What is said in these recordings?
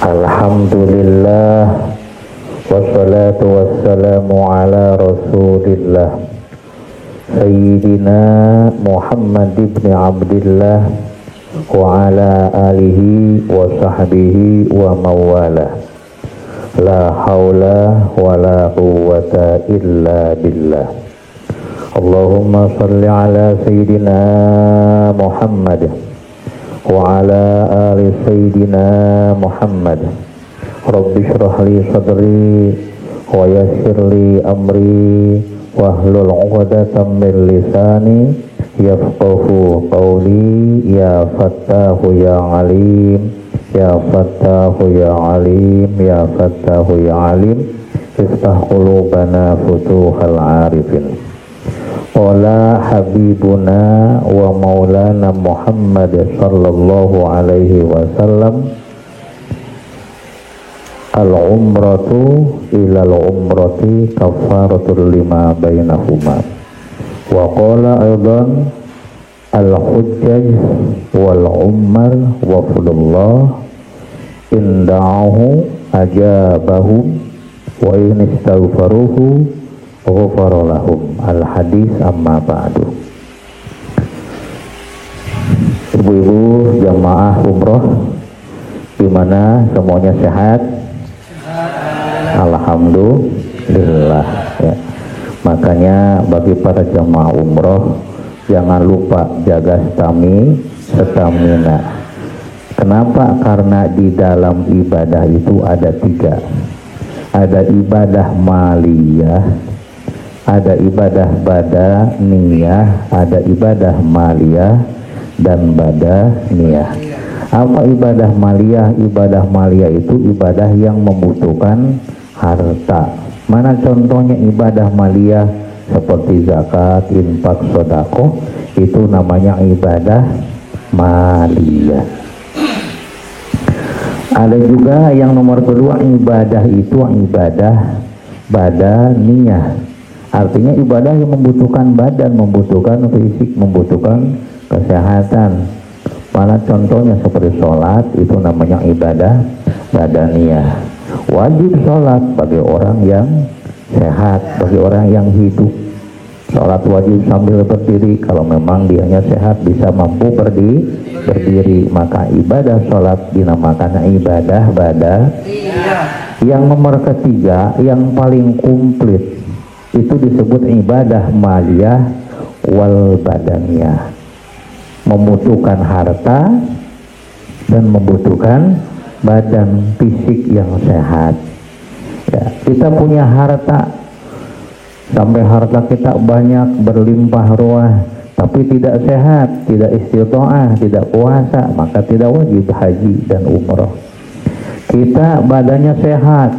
Alhamdulillah, wassalatu wassalamu ala rasulillah Sayyidina Muhammad ibn Abdillah wa ala alihi wa sahbihi wa mawala. La hawla wa la quwwata illa billah. Allahumma salli ala Sayyidina Muhammad wa ala ali Sayyidina Muhammad. Rabbi shrah li sadri wa yassir li amri wahlul 'uqdatam min lisani yafqahu qawli. Ya Fattahu ya Alim, ya Fattahu ya Alim, ya Fattahu ya Alim, iftah qulubana futuhal arifin. Qala habibuna wa maulana Muhammad sallallahu alaihi wasallam, al-umratu ilal umrati kafaratul lima bainahuma. Wa qala aidan al-hujjaj wal ummar wa fudullah inda'ahu ajabahum wa in istaghfaruhu ghufara lahum. Al-hadis amma ba'du. Ibu-ibu jamaah umroh gimana, semuanya sehat? Alhamdulillah ya. Makanya bagi para jamaah umroh jangan lupa jaga stamina. Kenapa? Karena di dalam ibadah itu ada tiga. Ada ibadah maliyah, ada ibadah badaniyah, ada ibadah maliyah dan badaniyah. Apa ibadah maliyah? Ibadah maliyah itu ibadah yang membutuhkan harta. Mana contohnya ibadah maliyah? Seperti zakat, infak, sedekah, itu namanya ibadah maliyah. Ada juga yang nomor kedua, ibadah itu ibadah badaniyah. Artinya ibadah yang membutuhkan badan, membutuhkan fisik, membutuhkan kesehatan. Mana contohnya seperti sholat, itu namanya ibadah badaniyah. Wajib sholat bagi orang yang sehat, bagi orang yang hidup. Sholat wajib sambil berdiri, kalau memang dianya sehat bisa mampu berdiri, maka ibadah sholat dinamakan ibadah badaniyah. Yang nomor ketiga, yang paling komplit, itu disebut ibadah maliyah wal badaniyah. Membutuhkan harta dan membutuhkan badan fisik yang sehat ya. Kita punya harta, sampai harta kita banyak berlimpah ruah, tapi tidak sehat, tidak istiqomah, tidak puasa, maka tidak wajib haji dan umroh. Kita badannya sehat,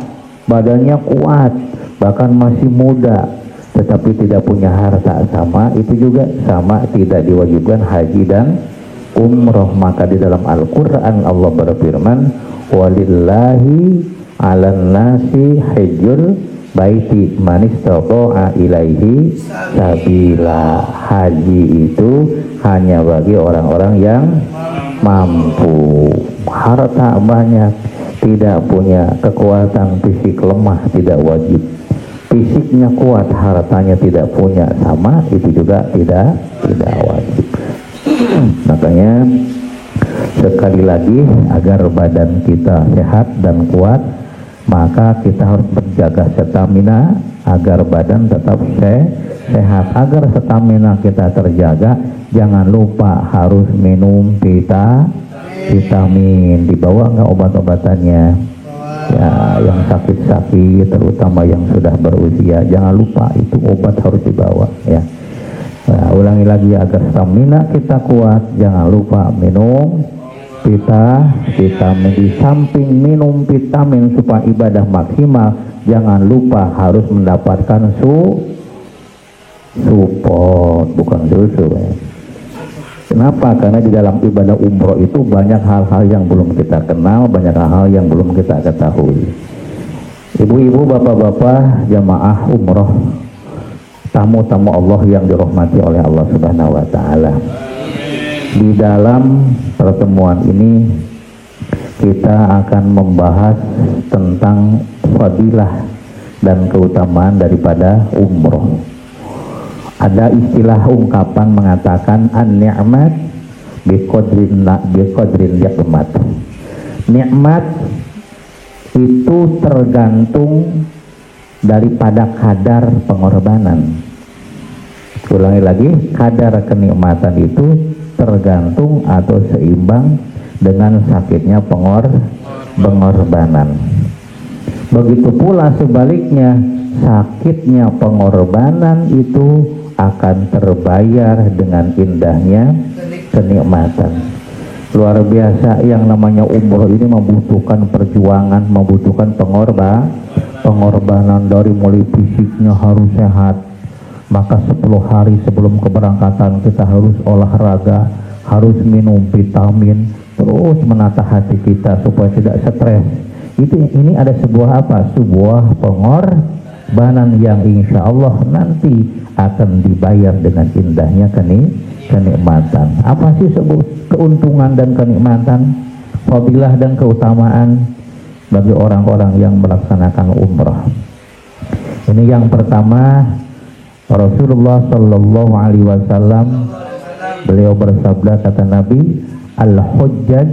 badannya kuat, bahkan masih muda, tetapi tidak punya harta, sama itu juga sama, tidak diwajibkan haji dan umroh. Maka di dalam Al-Quran Allah berfirman, walillahi 'alan nasi hajjul baiti man istata'a ilaihi sabila. Haji itu hanya bagi orang-orang yang mampu. Harta banyak, tidak punya kekuatan fisik, lemah, tidak wajib. Fisiknya kuat, hartanya tidak punya, sama itu juga tidak wajib. Makanya sekali lagi, agar badan kita sehat dan kuat, maka kita harus menjaga stamina agar badan tetap sehat. Agar stamina kita terjaga, jangan lupa harus minum vitamin. Dibawa nggak obat-obatannya? Ya, yang sakit-sakit, terutama yang sudah berusia, jangan lupa itu obat harus dibawa ya. Nah, ulangi lagi, agar stamina kita kuat, jangan lupa minum vitamin. Di samping minum vitamin supaya ibadah maksimal, jangan lupa harus mendapatkan support, bukan susu ya. Kenapa? Karena di dalam ibadah umroh itu banyak hal-hal yang belum kita kenal, banyak hal-hal yang belum kita ketahui. Ibu-ibu, bapak-bapak, jamaah umroh, tamu-tamu Allah yang dirahmati oleh Allah Subhanahu wa Ta'ala. Di dalam pertemuan ini kita akan membahas tentang fadilah dan keutamaan daripada umroh. Ada istilah ungkapan mengatakan an-ni'mat biqadrin yaqmat. Nikmat itu tergantung daripada kadar pengorbanan. Ulangi lagi, kadar kenikmatan itu tergantung atau seimbang dengan sakitnya pengorbanan. Begitu pula sebaliknya, sakitnya pengorbanan itu akan terbayar dengan indahnya kenikmatan. Luar biasa, yang namanya umroh ini membutuhkan perjuangan, membutuhkan pengorbanan. Dari mulai fisiknya harus sehat, maka 10 hari sebelum keberangkatan kita harus olahraga, harus minum vitamin, terus menata hati kita supaya tidak stres. Ini ada sebuah apa? Sebuah pengorbanan yang insya Allah nanti akan dibayar dengan indahnya kenikmatan. Apa sih keuntungan dan kenikmatan, fadilah dan keutamaan bagi orang-orang yang melaksanakan umrah? Ini yang pertama, Rasulullah Shallallahu Alaihi Wasallam beliau bersabda, kata Nabi, al-hujjaj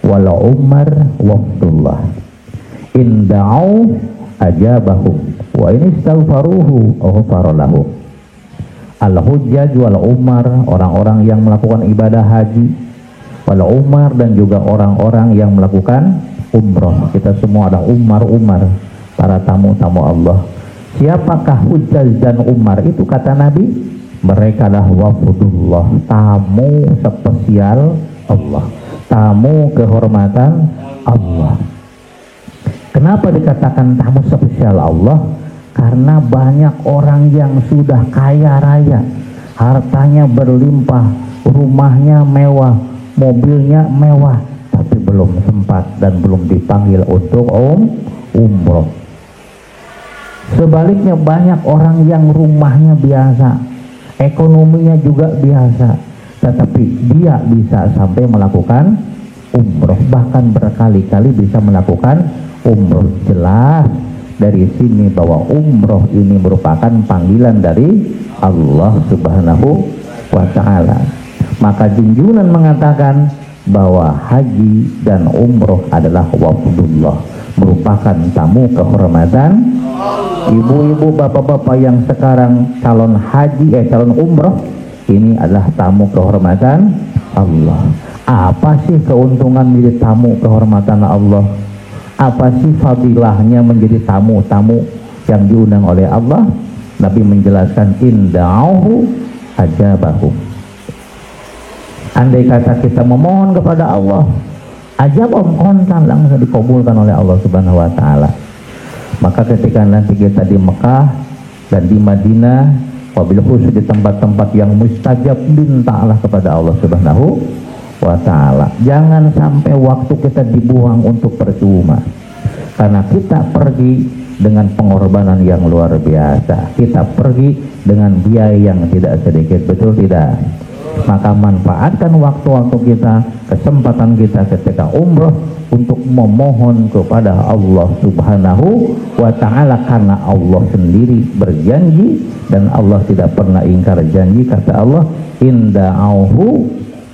wal umar wafdullah in da'u ajabahum wa in istaghfaruhu ghafara lahum. Al-hujjaj wal umar, orang-orang yang melakukan ibadah haji, wal umar, dan juga orang-orang yang melakukan umrah. Kita semua ada umar, para tamu-tamu Allah. Siapakah hujjaj dan umar itu? Kata Nabi, mereka adalah wafdullah, tamu spesial Allah, tamu kehormatan Allah. Kenapa dikatakan tamu spesial Allah? Karena banyak orang yang sudah kaya raya, hartanya berlimpah, rumahnya mewah, mobilnya mewah, tapi belum sempat dan belum dipanggil untuk umroh. Sebaliknya banyak orang yang rumahnya biasa, ekonominya juga biasa, tetapi dia bisa sampai melakukan umroh, bahkan berkali-kali bisa melakukan umroh. Jelas dari sini bahwa umroh ini merupakan panggilan dari Allah Subhanahu wa Ta'ala. Maka junjungan mengatakan bahwa haji dan umroh adalah wafdullah, merupakan tamu kehormatan. Ibu-ibu, bapak-bapak yang sekarang calon haji, calon umroh, ini adalah tamu kehormatan Allah. Apa sih keuntungan menjadi tamu kehormatan Allah? Apa sih fadilahnya menjadi tamu-tamu yang diundang oleh Allah? Nabi menjelaskan, inda'uhu ajabahum. Andai kata kita memohon kepada Allah, ajabahum, kontan langsung dikabulkan oleh Allah Subhanahu wa Ta'ala. Maka ketika nanti kita di Mekah dan di Madinah, wabil khusus di tempat-tempat yang mustajab, mintalah kepada Allah Subhanahu wa Ta'ala. Jangan sampai waktu kita dibuang untuk percuma, karena kita pergi dengan pengorbanan yang luar biasa, kita pergi dengan biaya yang tidak sedikit, betul tidak? Maka manfaatkan waktu-waktu kita, kesempatan kita ketika umroh untuk memohon kepada Allah Subhanahu wa Ta'ala, karena Allah sendiri berjanji dan Allah tidak pernah ingkar janji. Kata Allah, inda'auhu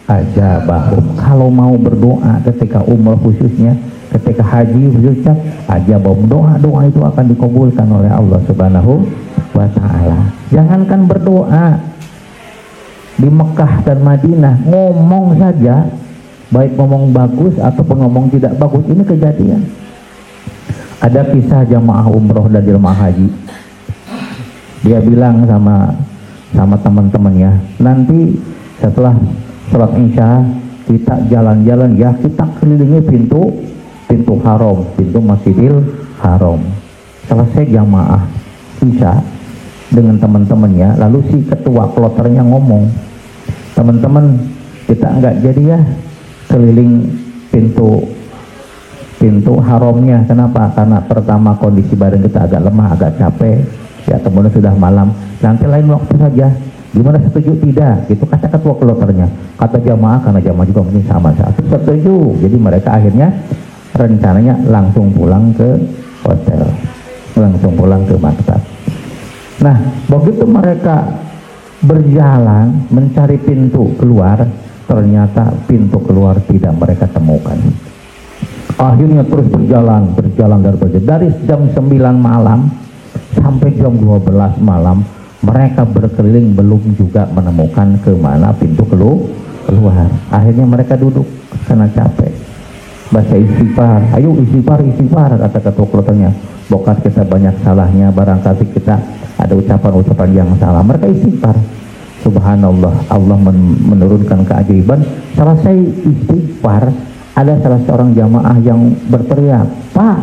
ajabahum. Kalau mau berdoa ketika umrah khususnya, ketika haji khususnya, ajabahum, doa-doa itu akan dikabulkan oleh Allah Subhanahu wa Ta'ala. Jangankan berdoa di Mekah dan Madinah, ngomong saja, baik ngomong bagus ataupun ngomong tidak bagus, ini kejadian. Ada kisah jamaah umroh dan jamaah haji. Dia bilang sama teman-temannya, nanti setelah sholat isya kita jalan-jalan ya, kita kelilingi pintu haram, pintu Masjidil Haram. Selesai jamaah isya dengan teman-temannya, lalu si ketua kloternya ngomong, teman-teman, kita enggak jadi ya keliling pintu haramnya. Kenapa? Karena pertama kondisi badan kita agak lemah, agak capek ya, kemudian sudah malam, nanti lain waktu saja Gimana setuju? Tidak. Itu kata ketua kloternya. Kata jamaah, karena jamaah juga mungkin sama satu, setuju. Jadi mereka akhirnya rencananya langsung pulang ke hotel, langsung pulang ke maktab. Nah, begitu mereka berjalan mencari pintu keluar, ternyata pintu keluar tidak mereka temukan. Akhirnya terus berjalan dari jam 9 malam sampai jam 12 malam mereka berkeliling, belum juga menemukan kemana pintu keluar. Akhirnya mereka duduk karena capek, baca istighfar. Ayo istighfar, kata ketua kloternya. Bokas kita banyak salahnya, barangkali kita ada ucapan-ucapan yang salah. Mereka istighfar. Subhanallah, Allah menurunkan keajaiban. Selesai istighfar, ada salah seorang jamaah yang berteriak, "Pak,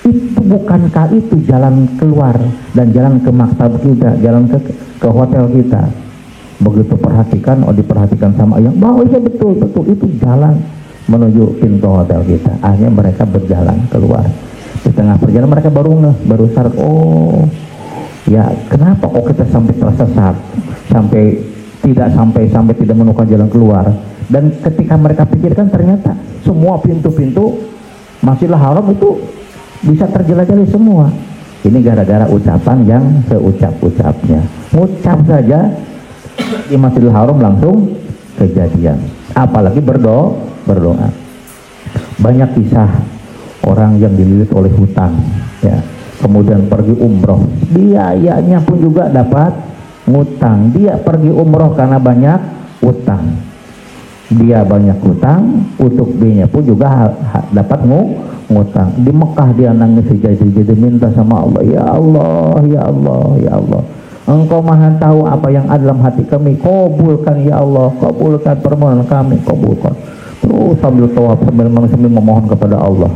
itu bukankah itu jalan keluar dan jalan ke maktab kita, jalan ke hotel kita?" Begitu diperhatikan sama yang bahwa iya betul itu jalan menuju pintu hotel kita. Akhirnya mereka berjalan keluar. Di tengah perjalanan mereka baru sadar, oh ya, kenapa kok kita sampai tersesat, sampai tidak menemukan jalan keluar. Dan ketika mereka pikirkan, ternyata semua pintu-pintu Masjidil Haram itu bisa terjelajahi semua. Ini gara-gara ucapan yang seucap-ucapnya. Ngucap saja di Masjidil Haram langsung kejadian. Apalagi berdoa. Banyak kisah orang yang dililit oleh hutang, ya, kemudian pergi umroh, biayanya pun juga dapat ngutang. Dia pergi umroh karena banyak utang. Dia banyak utang, untuk B-nya pun juga dapat ngutang. Di Mekah dia nangis sejadi-jadi, minta sama Allah, ya Allah, ya Allah, ya Allah, Engkau maha tahu apa yang ada dalam hati kami, kabulkan ya Allah, kabulkan permohonan kami, kabulkan. Terus sambil tawaf, sambil memohon kepada Allah.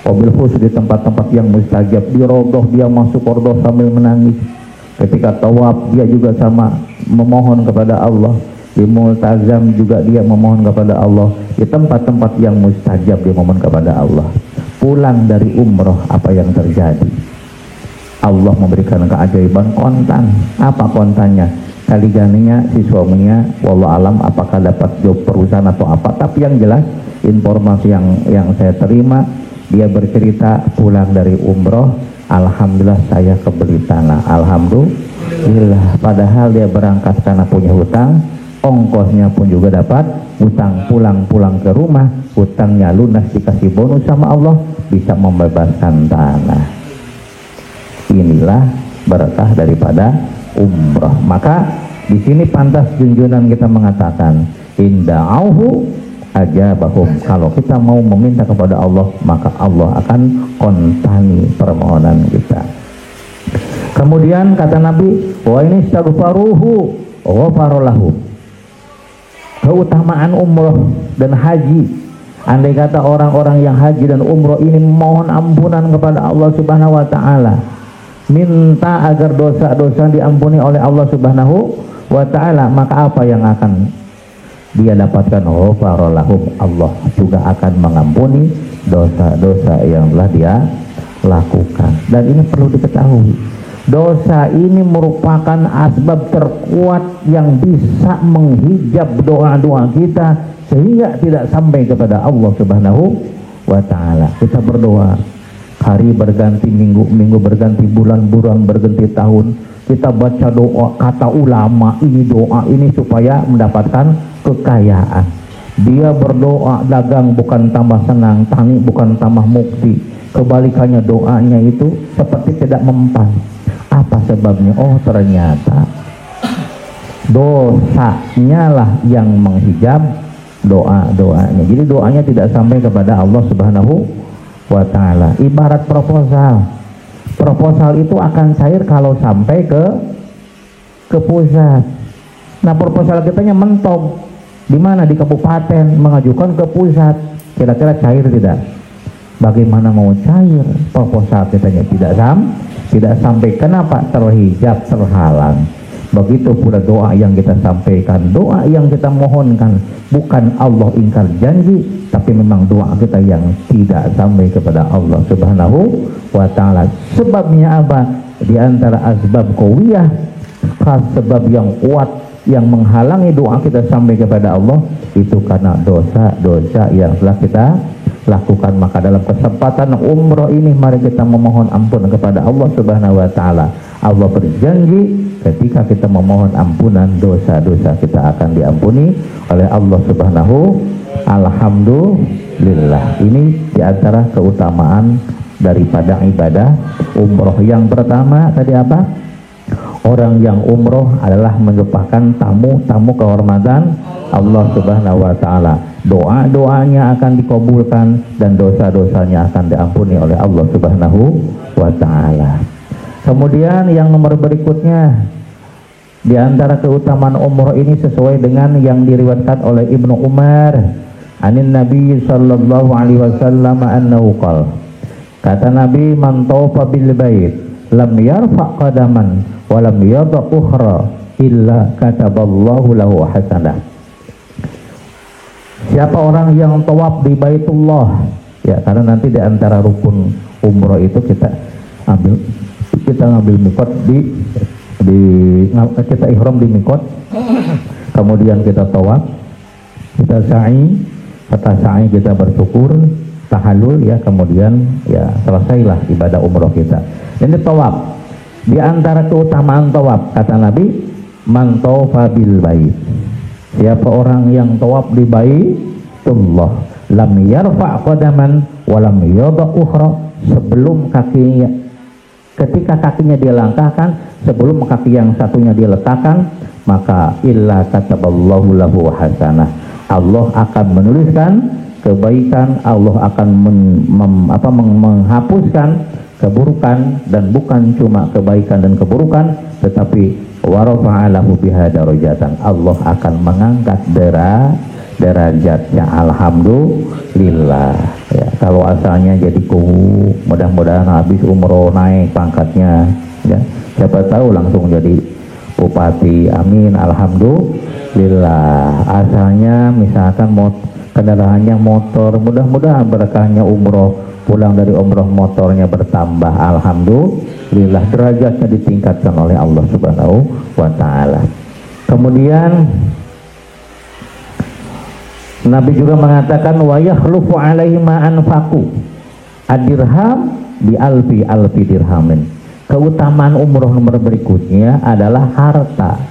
Wabil khusus di tempat-tempat yang mustajab. Di rodoh dia masuk rodoh sambil menangis. Ketika tawaf dia juga sama memohon kepada Allah. Di multazam juga dia memohon kepada Allah. Di tempat-tempat yang mustajab dia memohon kepada Allah. Pulang dari umroh, apa yang terjadi? Allah memberikan keajaiban kontan. Apa kontannya? Kali ganinya si suaminya, wallahu alam apakah dapat job perusahaan atau apa. Tapi yang jelas informasi yang saya terima, dia bercerita pulang dari umroh, alhamdulillah saya kebeli tanah, alhamdulillah. Padahal dia berangkat karena punya hutang, ongkosnya pun juga dapat hutang. Pulang ke rumah, hutangnya lunas, dikasih bonus sama Allah, bisa membebaskan tanah. Inilah berkah daripada umroh. Maka di sini pantas junjungan kita mengatakan, inda'auhu ajabahum. Kalau kita mau meminta kepada Allah, maka Allah akan kontani permohonan kita. Kemudian kata Nabi, wa ini istaghfaruhu ghafarallahu. Keutamaan umroh dan haji, andai kata orang-orang yang haji dan umroh ini mohon ampunan kepada Allah Subhanahu wa taala, minta agar dosa-dosa diampuni oleh Allah Subhanahu wa taala, maka apa yang akan dia dapatkan? Ghafaralahum, Allah juga akan mengampuni dosa-dosa yang telah dia lakukan. Dan ini perlu diketahui, dosa ini merupakan asbab terkuat yang bisa menghijab doa-doa kita sehingga tidak sampai kepada Allah Subhanahu wa taala. Kita berdoa, hari berganti minggu, minggu berganti bulan, bulan berganti tahun, kita baca doa, kata ulama ini doa ini supaya mendapatkan kekayaan. Dia berdoa dagang bukan tambah senang, tani bukan tambah mukti. Kebalikannya doanya itu seperti tidak mempan. Apa sebabnya? Oh, ternyata dosanya lah yang menghijab doanya. Jadi doanya tidak sampai kepada Allah Subhanahu wa ta'ala. Ibarat proposal. Proposal itu akan cair kalau sampai ke pusat. Nah, proposal kitanya mentok. Di mana? Di kabupaten, mengajukan ke pusat. Kira-kira cair tidak? Bagaimana mau cair? Proposal kitanya tidak sampai. Kenapa? Terhijab, terhalang. Begitu pula doa yang kita sampaikan, doa yang kita mohonkan, bukan Allah ingkar janji, tapi memang doa kita yang tidak sampai kepada Allah Subhanahu wa ta'ala. Sebabnya apa? Di antara asbab qawiyah sebab yang kuat yang menghalangi doa kita sampai kepada Allah itu karena dosa-dosa yang telah kita lakukan. Maka dalam kesempatan umroh ini mari kita memohon ampun kepada Allah Subhanahu wa taala. Allah berjanji ketika kita memohon ampunan dosa-dosa kita akan diampuni oleh Allah Subhanahu. Alhamdulillah. Ini diantara keutamaan daripada ibadah umroh. Yang pertama tadi apa? Orang yang umroh adalah merupakan tamu kehormatan Allah Subhanahu wa taala. Doa-doanya akan dikabulkan dan dosa-dosanya akan diampuni oleh Allah Subhanahu wa taala. Kemudian yang nomor berikutnya, di antara keutamaan umroh ini sesuai dengan yang diriwayatkan oleh Ibnu Umar anin Nabi sallallahu alaihi wasallam annahu qala, kata Nabi, man tawfa bil bait lam yarfa qadaman wa lam yadha ukhra illa kataballahu lahu hasanah. Siapa orang yang tawaf di Baitullah, ya karena nanti di antara rukun umroh itu kita ngambil mikot kita ihram di mikot, kemudian kita tawaf, kita sa'i, setelah sa'i kita bersyukur, tahallul, ya kemudian ya selesailah ibadah umroh kita. Ini tawaf. Di antara keutamaan tawaf kata Nabi, man tawafa bil bait, siapa orang yang tawaf di Baitullah, lam yarfa' qadaman wa lam yadha ukhra, sebelum kakinya, ketika kakinya dia langkahkan, sebelum kaki yang satunya dia letakkan, maka illa kataballahu lahu hasanah, Allah akan menuliskan kebaikan, Allah akan menghapuskan keburukan, dan bukan cuma kebaikan dan keburukan, tetapi warafa'alahu biha darajatan, Allah akan mengangkat derajatnya. Alhamdulillah. Ya, kalau asalnya jadi kuhu, mudah-mudahan habis umroh naik pangkatnya, ya siapa tahu langsung jadi bupati, amin, alhamdulillah. Asalnya misalkan kendaraannya motor, mudah-mudahan berkahnya umroh, pulang dari umroh motornya bertambah, alhamdulillah, derajatnya ditingkatkan oleh Allah Subhanahu wa taala. Kemudian Nabi juga mengatakan wa yakhlufu alaihi ma anfaqu ad-dirham bi alfi dirhamin. Keutamaan umroh nomor berikutnya adalah harta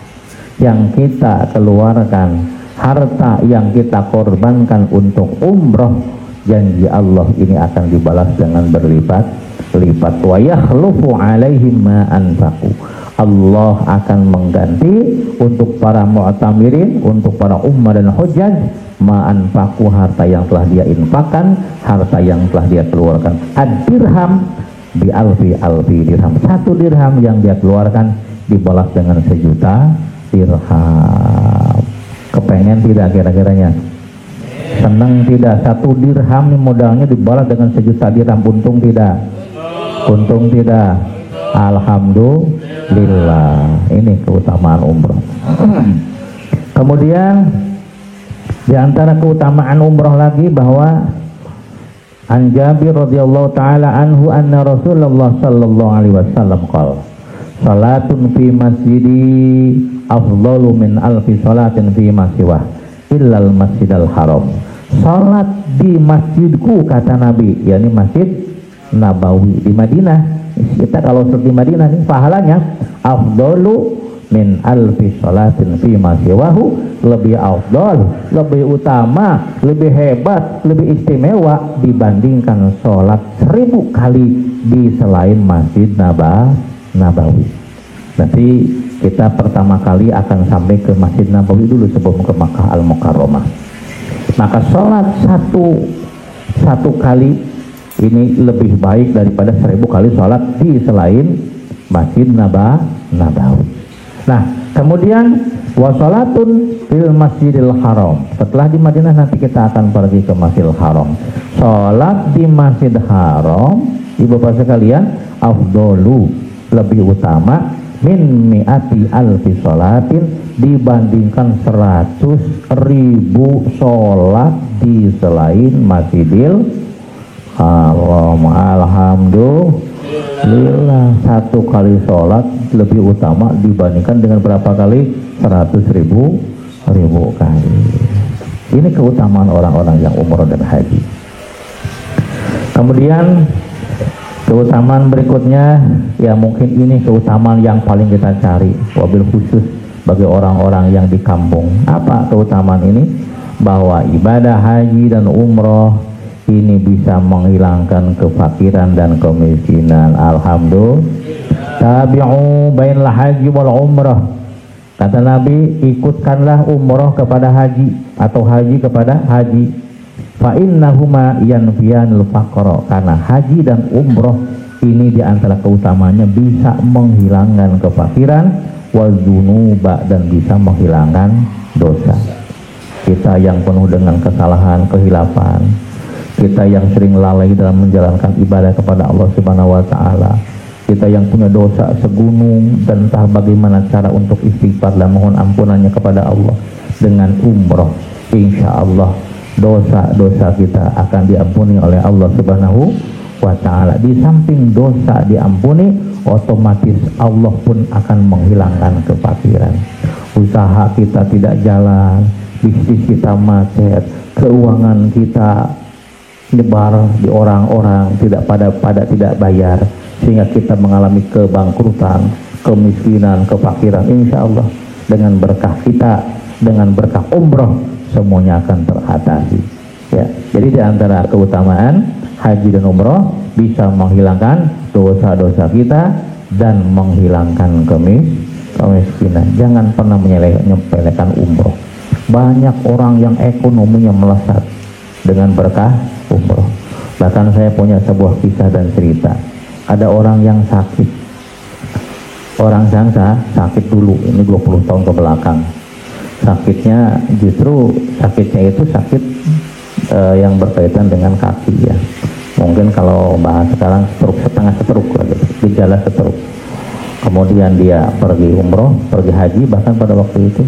yang kita keluarkan, harta yang kita korbankan untuk umroh, janji Allah ini akan dibalas dengan berlipat-lipat. Wa yakhlufu alaihim ma anfaqu, Allah akan mengganti untuk para mu'tamirin, untuk para ummah dan hujjaj, ma anfaqu, harta yang telah dia infakkan, harta yang telah dia keluarkan. Ad-dirham bi alfi dirham, satu dirham yang dia keluarkan dibalas dengan 1.000.000 dirham. Kepengen tidak kira-kiranya? Senang tidak? 1 dirham nih modalnya dibalas dengan 1.000.000 dirham. Untung tidak? Untung tidak? Alhamdulillah. Ini keutamaan umroh. Kemudian di antara keutamaan umroh lagi bahwa an Jabir radhiyallahu taala anhu anna Rasulullah sallallahu alaihi wasallam qala, salatun fi masjidi afdalu min alfi salatin fi masiwah illal masjidal haram. Salat di masjidku kata Nabi, yakni Masjid Nabawi di Madinah. Kita kalau di Madinah ini pahalanya afdalu min alfi salatin fi masiwahu, lebih afdal, lebih utama, lebih hebat, lebih istimewa dibandingkan sholat 1000 kali di selain Masjid Nabawi. Nanti kita pertama kali akan sampai ke Masjid Nabawi dulu sebelum ke Makkah Al-Mukarramah. Maka sholat satu kali ini lebih baik daripada 1000 kali sholat di selain Masjid Nabawi. Nah, kemudian wasolatun fil Masjidil Haram. Setelah di Madinah nanti kita akan pergi ke Masjidil Haram. Sholat di Masjid Haram, ibu bapak sekalian, afdolu, lebih utama, min mi'ati alfi sholatin, dibandingkan 100.000 sholat di selain Masjidil Haram. Alhamdulillah. lillah. Satu kali sholat lebih utama dibandingkan dengan berapa kali? 100.000 kali. Ini keutamaan orang-orang yang umroh dan haji. Kemudian keutamaan berikutnya, ya mungkin ini keutamaan yang paling kita cari, wabil khusus bagi orang-orang yang di kampung. Apa keutamaan ini? Bahwa ibadah haji dan umroh ini bisa menghilangkan kefakiran dan kemiskinan. Alhamdulillah. Tabi'u bainal haji wal umrah. Kata Nabi, ikutkanlah umroh kepada haji atau haji kepada haji. Fa innahuma yanfiyanul faqra. Karena haji dan umroh ini diantara keutamanya bisa menghilangkan kefakiran wal dzunuba, dan bisa menghilangkan dosa. Kita yang penuh dengan kesalahan, kehilafan, kita yang sering lalai dalam menjalankan ibadah kepada Allah Subhanahu wa taala, kita yang punya dosa segunung dan entah bagaimana cara untuk istighfar dan mohon ampunannya kepada Allah, dengan umroh insya Allah dosa-dosa kita akan diampuni oleh Allah Subhanahu wa taala. Di samping dosa diampuni, otomatis Allah pun akan menghilangkan kefakiran. Usaha kita tidak jalan, bisnis kita macet, keuangan kita nyebar di orang-orang, tidak tidak bayar, sehingga kita mengalami kebangkrutan, kemiskinan, kefakiran. Insya Allah dengan berkah kita, dengan berkah umroh, semuanya akan teratasi. Ya, jadi di antara keutamaan haji dan umroh bisa menghilangkan dosa-dosa kita dan menghilangkan kemiskinan. Jangan pernah menyepelekan umroh. Banyak orang yang ekonominya melesat dengan berkah umroh. Bahkan saya punya sebuah kisah dan cerita. Ada orang yang sakit. Orang sangsa sakit dulu, ini 20 tahun ke belakang. Sakitnya itu sakit yang berkaitan dengan kaki ya. Mungkin kalau bahas sekarang setengah stroke, gejala stroke. Kemudian dia pergi umroh, pergi haji, bahkan pada waktu itu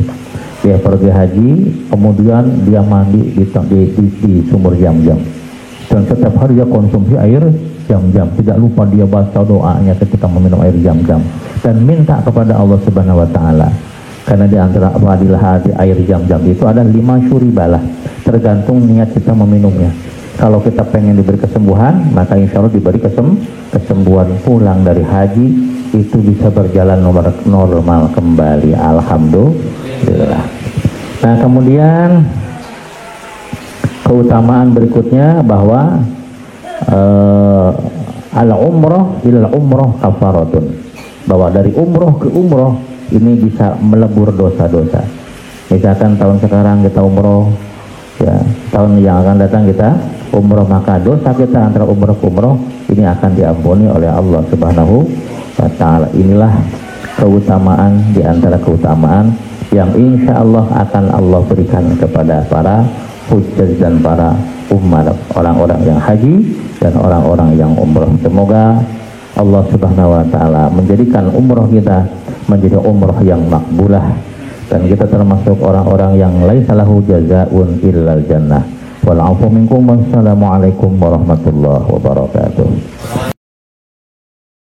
dia pergi haji, kemudian dia mandi di sumur Zam-Zam, dan setiap hari dia konsumsi air Zam-Zam. Tidak lupa dia baca doanya ketika meminum air Zam-Zam dan minta kepada Allah Subhanahu wa taala. Karena di antara fadilah air Zam-Zam itu ada 5 syuribalah, tergantung niat kita meminumnya. Kalau kita pengen diberi kesembuhan, maka insya Allah diberi kesembuhan. Pulang dari haji itu bisa berjalan normal kembali. Alhamdulillah. Nah, kemudian keutamaan berikutnya bahwa al-umroh ilal umroh kafaratun, bahwa dari umroh ke umroh ini bisa melebur dosa-dosa. Misalkan tahun sekarang kita umroh, ya tahun yang akan datang kita umroh, maka dosa kita antara umroh ke umroh ini akan diampuni oleh Allah Subhanahu wa taala. Inilah keutamaan di antara keutamaan yang insya Allah akan Allah berikan kepada para hujjaj dan para umat, orang-orang yang haji dan orang-orang yang umroh. Semoga Allah Subhanahu wa taala menjadikan umroh kita menjadi umroh yang makbulah, dan kita termasuk orang-orang yang laisa lahu jazaa'un illal jannah. Wal 'afwu minkum. Wassalamualaikum warahmatullahi wabarakatuh.